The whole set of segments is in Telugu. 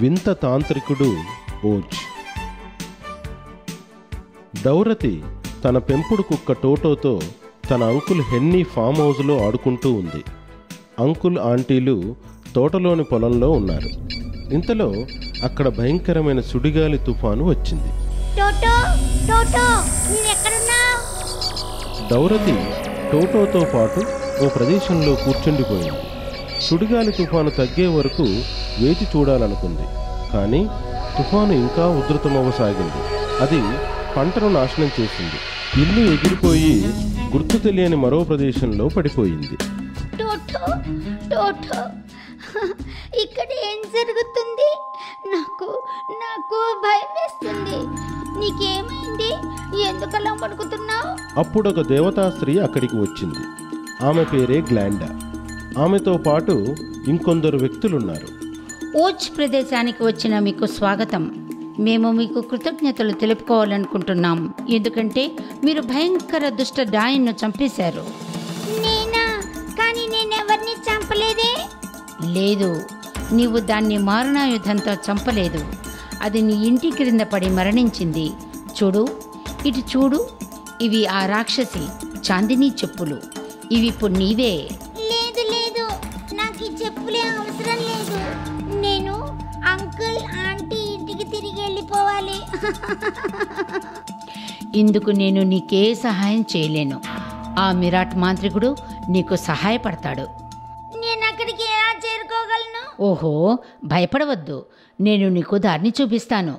వింత తాంత్రికుడు ఓజ్. డౌరతి తన పెంపుడు కుక్క టోటోతో తన అంకుల్ హెన్నీ ఫామ్ హౌస్లో ఆడుకుంటూ ఉంది. అంకుల్ ఆంటీలు తోటలోని పొలంలో ఉన్నారు. ఇంతలో అక్కడ భయంకరమైన సుడిగాలి తుఫాను వచ్చింది. డౌరతి టోటోతో పాటు ఓ ప్రదేశంలో కూర్చుండిపోయింది. సుడిగాలి తుఫాను తగ్గే వరకు వేచి చూడాలనుకుంది. కానీ తుఫాను ఇంకా ఉధృతమవసాగింది. అది పంటను నాశనం చేసింది. ఇల్లు ఎగిరిపోయి గుర్తు తెలియని మరో ప్రదేశంలో పడిపోయింది. ఇక్కడ ఏం జరుగుతుంది? నాకు భయం వేస్తుంది. నీకేమైంది? ఎందుకలా పడుకుతున్నావు? అప్పుడొక దేవతా స్త్రీ అక్కడికి వచ్చింది. ఆమె పేరే గ్లాండా. ఆమెతో పాటు ఇంకొందరు వ్యక్తులున్నారు. ఓజ్ ప్రదేశానికి వచ్చిన మీకు స్వాగతం. మేము మీకు కృతజ్ఞతలు తెలుపుకోవాలనుకుంటున్నాం. ఎందుకంటే మీరు భయంకర దుష్ట డాయన్ను చంపేశారు. నేనా? కానీ నేనెవరిని చంపలేదే. లేదు, నీవు దాన్ని మారణాయుధంతో చంపలేదు. అది నీ ఇంటి క్రింద పడి మరణించింది. చూడు, ఇటు చూడు. ఇవి ఆ రాక్షసి చాందిని చెప్పులు. ఇవి ఇప్పుడు నీవే. లేదు, నాకు ఈ చెప్పులే అవసరం లేదు. నేను అంకుల్ ఆంటీ ఇంటికి తిరిగి వెళ్ళిపోవాలి. ఇందుకు నేను నీకే సహాయం చేయలేను. ఆ మిరాట్ మాంత్రికుడు నీకు సహాయపడతాడు. నేను అక్కడికి ఎలా చేరుకోగలను? ఓహో, భయపడవద్దు. నేను నీకు దారిని చూపిస్తాను.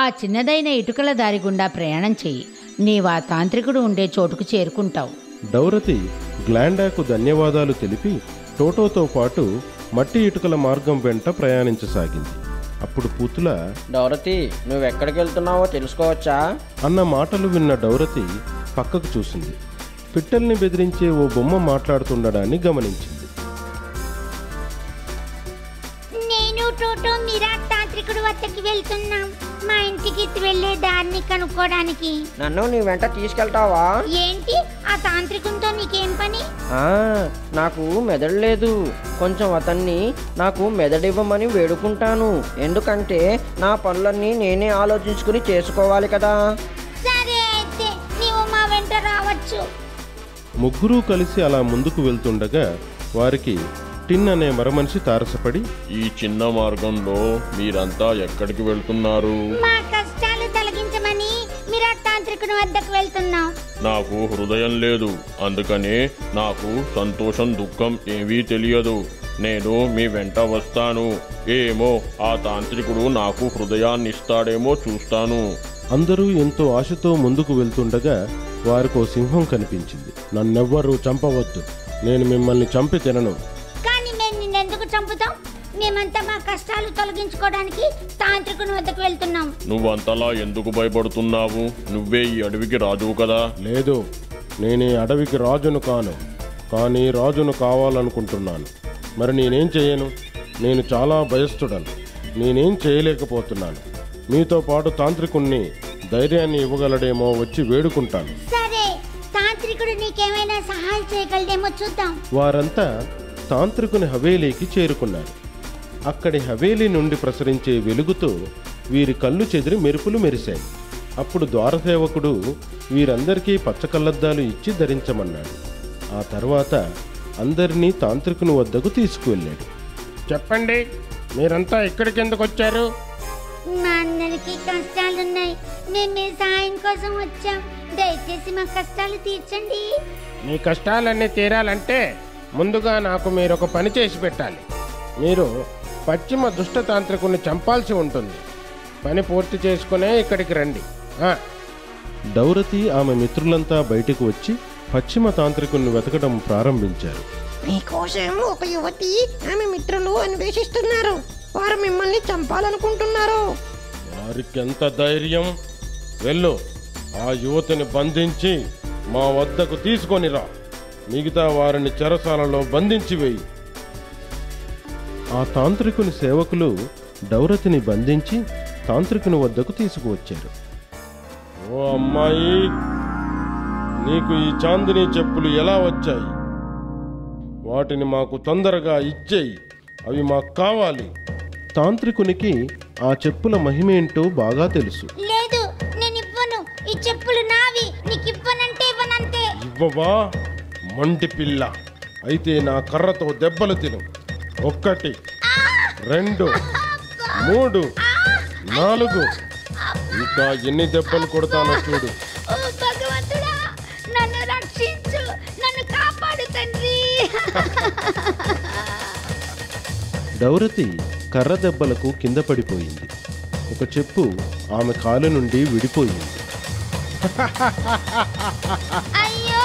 ఆ చిన్నదైన ఇటుకల దారి గుండా ప్రయాణం చెయ్యి. నీవు ఆ తాంత్రికుడు ఉండే చోటుకు చేరుకుంటావు. డౌరతి గ్లాండాకు ధన్యవాదాలు తెలిపి టోటోతో పాటు మట్టి ఇటుకల మార్గం వెంట ప్రయాణించసాగింది. అప్పుడు పూతుల, డౌరతి, నువ్వెక్కడికి వెళ్తున్నావో తెలుసుకోవచ్చా అన్న మాటలు విన్న డౌరతి పక్కకు చూసింది. పిట్టల్ని బెదిరించే ఓ బొమ్మ మాట్లాడుతుండడాన్ని గమనించింది. నేను టోటో మిరాట్ తాంత్రికుడు వద్దకి వెళ్తున్నాం. మా ఇంటికి వెళ్ళే దారిని కనుక్కోడానికి. నన్ను నీ వెంట తీసుకెళ్తావా? ఏంటి? ఆ తాంత్రికునితో నీకేం పని? నాకు మెదడు లేదు. కొంచెం అతన్ని నాకు మెదడివ్వమని వేడుకుంటాను. ఎందుకంటే నా పనులన్నీ నేనే ఆలోచించుకుని చేసుకోవాలి కదా. సరే, అయితే నీవు మా వెంట రావచ్చు. ముగ్గురూ కలిసి అలా ముందుకు వెళ్తుండగా వారికి టిన్ అనే మరమనిషి తారసపడి, ఈ చిన్న మార్గంలో మీరంతా ఎక్కడికి వెళ్తున్నారు? మా కష్టాలు తొలగించమని మిరాట్ తాంత్రికుని వద్దకు వెళ్తున్నాం. నాకు హృదయం లేదు, అందుకనే నాకు సంతోషం దుఃఖం ఏవీ తెలియదు. నేను మీ వెంట వస్తాను. ఏమో, ఆ తాంత్రికుడు నాకు హృదయాన్ని ఇస్తాడేమో చూస్తాను. అందరూ ఎంతో ఆశతో ముందుకు వెళ్తుండగా వారికో సింహం కనిపించింది. నన్నెవ్వరూ చంపవద్దు, నేను మిమ్మల్ని చంపి తినను. కానీ మేము నిన్నెందుకు చంపుతాం? మేమంతా మా కష్టాలు తొలగించుకోవడానికి తాంత్రికుని వద్దకు వెళ్తున్నాం. నువ్వంతలా ఎందుకు భయపడుతున్నావు? నువ్వే ఈ అడవికి రాజువు కదా. లేదు, నేను ఈ అడవికి రాజును కాను, కానీ రాజును కావాలనుకుంటున్నాను. మరి నేనేం చేయను? నేను చాలా భయస్థుడను. నేనేం చేయలేకపోతున్నాను. మీతో పాటు తాంత్రికుణ్ణి ధైర్యాన్ని ఇవ్వగలడేమో వచ్చి వేడుకుంటాను. సరే, తాంత్రికుడు నీకేమైనా సహాయం చేయగలడేమో చూద్దాం. వారంతా తాంత్రికుని హవేలీకి చేరుకున్నారు. అక్కడి హవేలీ నుండి ప్రసరించే వెలుగుతో వీరి కళ్ళు చెదిరి మెరుపులు మెరిశాయి. అప్పుడు ద్వారసేవకుడు వీరందరికీ పచ్చకళ్ళద్దాలు ఇచ్చి ధరించమన్నాడు. ఆ తర్వాత అందరినీ తాంత్రికుని వద్దకు తీసుకువెళ్ళాడు. చెప్పండి, మీరంతా ఇక్కడికి ఎందుకు వచ్చారు? మా అందరికీ కష్టాలున్నాయి. మేము మీ సహాయం కోసం వచ్చాం. దయచేసి మా కష్టాలు తీర్చండి. మీ కష్టాలన్నీ తీరాలంటే ముందుగా నాకు మీరు ఒక పని చేసి పెట్టాలి. మీరు పశ్చిమ దుష్టతాంత్రికుని చంపాల్సి ఉంటుంది. పని పూర్తి చేసుకునే ఇక్కడికి రండి. డౌరతి ఆమె మిత్రులంతా బయటకు వచ్చి పశ్చిమ తాంత్రికుని వెతకడం ప్రారంభించారు. మీకోసం ఒక యువతి ఆమె మిత్రులు అన్వేషిస్తున్నారు. వారు మిమ్మల్ని చంపాలనుకుంటున్నారు. వారికి ఎంత ధైర్యం! వెళ్ళు, ఆ యువతిని బంధించి మా వద్దకు తీసుకొనిరా. మిగతా వారిని చెరసాలలో బంధించి వేయి. ఆ తాంత్రికుని సేవకులు డౌరతిని బంధించి తాంత్రికుని వద్దకు తీసుకువచ్చారు. ఓ అమ్మాయి, నీకు ఈ చాందిని చెప్పులు ఎలా వచ్చాయి? వాటిని మాకు తొందరగా ఇచ్చేయి, అవి మాకు కావాలి. తాంత్రికునికి ఆ చెప్పుల మహిమేంటో బాగా తెలుసు. లేదు, నేను ఇవ్వను. ఈ చెప్పులు నావి. నీకు ఇవ్వనంటే ఇవ్వనంతే. ఇవ్వవా మంటి పిల్ల? అయితే నా కర్రతో దెబ్బలు తిను. 1 2 3 4. ఇంకా ఎన్ని దెబ్బలు కొడతానో చూడు. ఓ భగవంతుడా, నన్ను రక్షించు, నన్ను కాపాడు తండ్రి. డౌరతి కర్ర దెబ్బలకు కింద పడిపోయింది. ఒక చెప్పు ఆమె కాలు నుండి విడిపోయింది. అయ్యో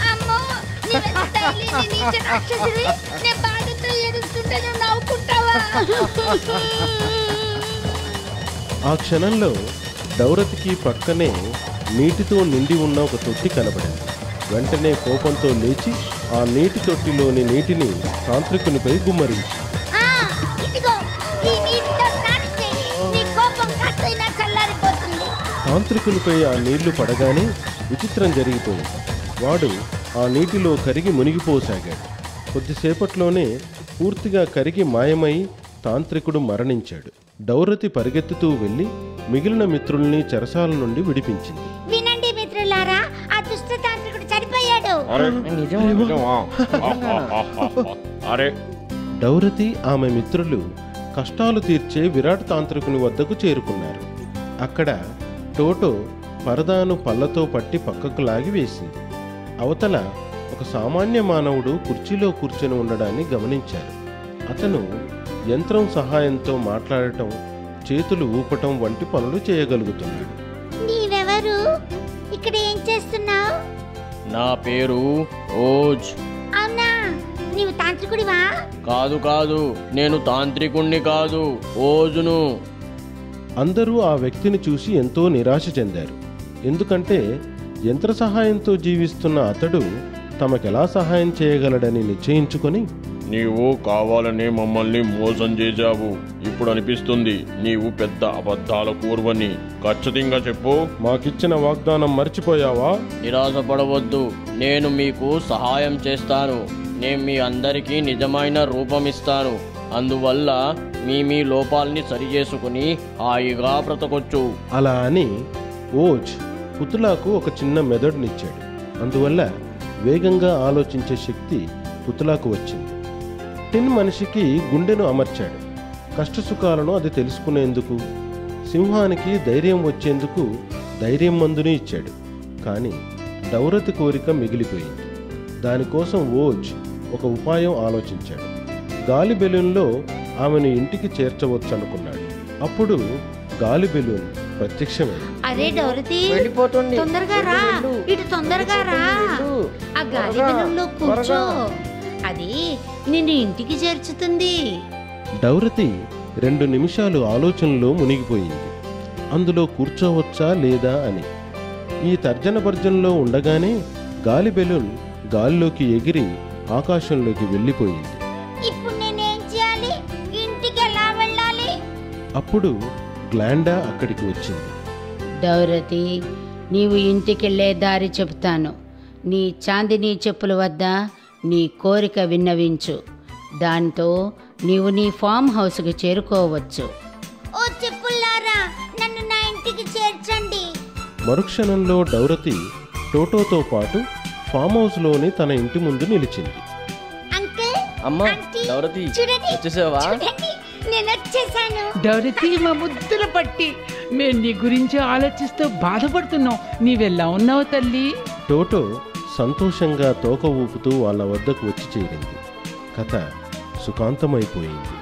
అమ్మో, నీవెంత తెలియని నీచ రాక్షసివి. నేను బాధతో ఏడుస్తుంటే నువ్వు నవ్వుకుంటావా? ఆ క్షణంలో డౌరతికి పక్కనే నీటితో నిండి ఉన్న ఒక తొట్టి కనబడింది. వెంటనే కోపంతో లేచి ఆ నీటి తొట్టిలోని నీటిని తాంత్రికునిపై గుమ్మరించి, ఆ, ఇదిగో ఈ నీటితో స్నానం చేయి. నీ కోపం కాస్తైనా చల్లారిపోతుంది. తాంత్రికునిపై ఆ నీళ్లు పడగానే విచిత్రం జరిగిపోయింది. వాడు ఆ నీటిలో కరిగి మునిగిపోసాగాడు. కొద్దిసేపట్లోనే పూర్తిగా కరిగి మాయమై తాంత్రికుడు మరణించాడు. డౌరతి పరిగెత్తుతూ వెళ్ళి మిగిలిన మిత్రుల్ని చెరసాల నుండి విడిపించింది. వినండి మిత్రులారా, ఆ దుష్ట తాంత్రికుడు చనిపోయాడు. అరే డౌరతి ఆమె మిత్రులు కష్టాలు తీర్చే విరాట్ తాంత్రికుని వద్దకు చేరుకున్నారు. అక్కడ టోటో పరదాను పళ్ళతో పట్టి పక్కకు లాగి వేసింది. అవతల ఒక సామాన్య మానవుడు కుర్చీలో కూర్చొని ఉండడాన్ని గమనించారు. అతను యంత్రం సహాయంతో మాట్లాడటం, చేతులు ఊపటం వంటి పనులు చేయగలుగుతున్నాడు. నీవెవరు? ఇక్కడ ఏం చేస్తున్నావు? నా పేరు ఓజ్. అవునా, నీవు తాంత్రికుడివా? కాదు కాదు, నేను తాంత్రికుణ్ణి కాదు, ఓజును. అందరూ ఆ వ్యక్తిని చూసి ఎంతో నిరాశ చెందారు. ఎందుకంటే యంత్ర సహాయంతో జీవిస్తున్న అతడు తమకెలా సహాయం చేయగలడని నిశ్చయించుకొని, నీవు కావాలని మమ్మల్ని మోసం చేశావు. ఇప్పుడు అనిపిస్తుంది నీవు పెద్ద అబద్ధాల కూర్వని. ఖచ్చితంగా చెప్పు. మాకిచ్చిన వాగ్దానం మర్చిపోయావా? నిరాశపడవద్దు, నేను మీకు సహాయం చేస్తాను. నేను మీ అందరికీ నిజమైన రూపం ఇస్తాను. అందువల్ల మీ లోపాల్ని సరిచేసుకుని హాయిగా బ్రతకొచ్చు. అలా అని ఓజ్ పుతులాకు ఒక చిన్న మెదడునిచ్చాడు. అందువల్ల వేగంగా ఆలోచించే శక్తి పుతులాకు వచ్చింది. టిన్ మనిషికి గుండెను అమర్చాడు. కష్టసుఖాలను అది తెలుసుకునేందుకు, సింహానికి ధైర్యం వచ్చేందుకు ధైర్యం మందుని ఇచ్చాడు. కానీ డౌరతి కోరిక మిగిలిపోయింది. దానికోసం ఓజ్ ఒక ఉపాయం ఆలోచించాడు. గాలి బెలూన్లో ఆమెను ఇంటికి చేర్చవచ్చనుకున్నాడు. అప్పుడు గాలి బెలూన్ ప్రత్యక్షమైంది. అరే డౌరతి, వెళ్ళిపోతుంది. తొందరగా రా, ఇటు తొందరగా రా. ఆ గాలి బెలూన్లో కూర్చో, అది నిన్ను ఇంటికి చేర్చుతుంది. డౌరతి 2 నిమిషాలు ఆలోచనలో మునిగిపోయింది. అందులో కూర్చోవచ్చా లేదా అని. ఈ తర్జన భర్జనలో ఉండగానే గాలి బెలూన్ గాలిలోకి ఎగిరి ఆకాశంలోకి వెళ్ళిపోయింది. ఇప్పుడు నేనేం చేయాలి? ఇంటికి ఎలా వెళ్ళాలి? అప్పుడు గ్లాండా అక్కడికి వచ్చింది. డౌరతి, నీవు ఇంటికెళ్ళే దారి చెబుతాను. నీ చాందినీ చెప్పుల వద్ద నీ కోరిక విన్నవించు. దాంతో నీవు నీ ఫామ్ హౌస్కి చేరుకోవచ్చు. ఓ చెప్పులారా, నన్ను నా ఇంటికి చేర్చండి. మరుక్షణంలో డౌరతి టోటోతో పాటు ఫామ్ హౌస్లోని తన ఇంటి ముందు నిలిచింది. అంకుల్, అమ్మా, ఆంటీ, డౌరతి, చూడండి, వచ్చేసావా? చూడండి, నేను వచ్చేసాను. డౌరతి, మా ముద్దుల పట్టి, మేము నీ గురించి ఆలోచిస్తూ బాధపడుతున్నాం. నీవెలా ఉన్నావు తల్లి? టోటో సంతోషంగా తోక ఊపుతూ వాళ్ళ వద్దకు వచ్చి చేరింది. కథ సుఖాంతమైపోయింది.